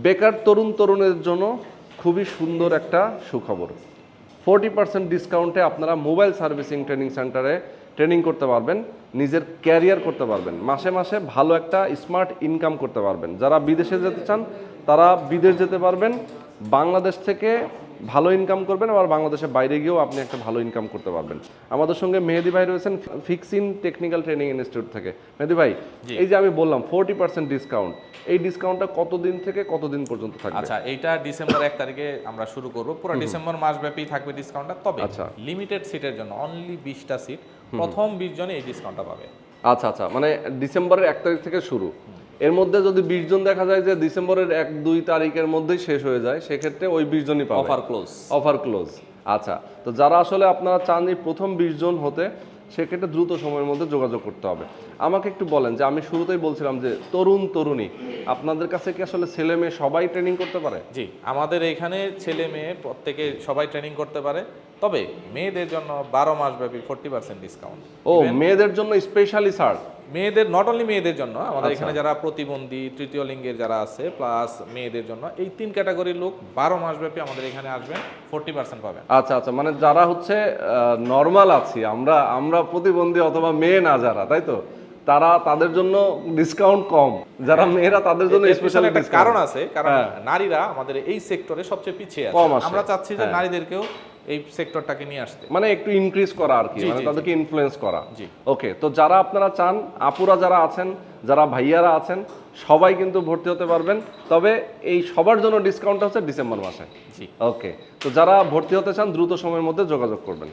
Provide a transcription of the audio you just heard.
বেকার তরুণের জন্য খুবই সুন্দর একটা সুখবর। 40% ডিসকাউন্টে আপনারা মোবাইল সার্ভিসিং ট্রেনিং সেন্টারে ট্রেনিং করতে পারবেন, নিজের ক্যারিয়ার করতে পারবেন, মাসে মাসে ভালো একটা স্মার্ট ইনকাম করতে পারবেন। যারা বিদেশে যেতে চান তারা বিদেশ যেতে পারবেন, বাংলাদেশ থেকে ভালো ইনকাম করবেন, আবার বাংলাদেশের বাইরে গিয়েও আপনি একটা ভালো ইনকাম করতে পারবেন। আমাদের সঙ্গে মেহেদি ভাই রয়েছেন ফিক্সিন টেকনিক্যাল ট্রেনিং ইনস্টিটিউট থেকে। মেহেদি ভাই, এই যে আমি বললাম 40% ডিসকাউন্ট, এই ডিসকাউন্টটা কতদিন থেকে কতদিন পর্যন্ত থাকবে? আচ্ছা, এইটা ডিসেম্বর 1 তারিখে আমরা শুরু করব। পুরো ডিসেম্বর মাস ব্যাপী থাকবে ডিসকাউন্টটা। তবে লিমিটেড সিটের জন্য অনলি 20টা সিট, প্রথম 20 জনই এই ডিসকাউন্টটা পাবে। আচ্ছা আচ্ছা, মানে ডিসেম্বরের 1 তারিখ থেকে শুরু। এর মধ্যে যদি 20 জন দেখা যায় যে ডিসেম্বরের 1-2 তারিখের মধ্যেই শেষ হয়ে যায়, সেক্ষেত্রে ওই 20 জনই পাবে। Offer close. আচ্ছা, তো যারা আসলে আপনারা চান এই প্রথম 20 জন হতে, সেক্ষেত্রে দ্রুত সময়ের মধ্যে যোগাযোগ করতে হবে। আমাকে একটু বলেন যে আমি শুরুতেই বলছিলাম যে তরুণী আপনাদের কাছে কি আসলে ছেলে মেয়ে সবাই ট্রেনিং করতে পারে? জি, আমাদের এখানে ছেলে মেয়ে প্রত্যেকে সবাই ট্রেনিং করতে পারে। তবে মেয়েদের জন্য 12 মাস ব্যাপী 40% ডিসকাউন্ট। ও, মেয়েদের জন্য স্পেশালি ছাড়? মেয়েদের, নট অনলি মেয়েদের জন্য, আমাদের এখানে যারা প্রতিবন্ধী, তৃতীয় লিঙ্গের যারা আছে, প্লাস মেয়েদের জন্য, এই 3 ক্যাটাগরির লোক 12 মাস ব্যাপী আমাদের এখানে আসবেন, 40% পাবেন। আচ্ছা আচ্ছা, মানে যারা হচ্ছে নর্মাল আছি আমরা প্রতিবন্ধী অথবা মেয়ে না যারা, তাই তো, তাদের জন্য ডিসকাউন্ট কম, যারা মেয়েরা তাদের জন্য স্পেশাল একটা কারণ আছে, কারণ নারীরা আমাদের এই সেক্টরে সবচেয়ে পিছিয়ে আছে। আমরা চাচ্ছি যে নারীদেরকেও এই সেক্টরটাকে নিয়ে আসতে, মানে একটু ইনক্রিজ করা আর কি, মানে তাদেরকে ইনফ্লুয়েন্স করা। ওকে, তো যারা আপনারা চান, আপুরা যারা আছেন, যারা ভাইয়ারা আছেন, সবাই কিন্তু ভর্তি হতে পারবেন। তবে এই সবার জন্য ডিসকাউন্টটা হচ্ছে ডিসেম্বর মাসে। ওকে, তো যারা ভর্তি হতে চান দ্রুত সময়ের মধ্যে যোগাযোগ করবেন।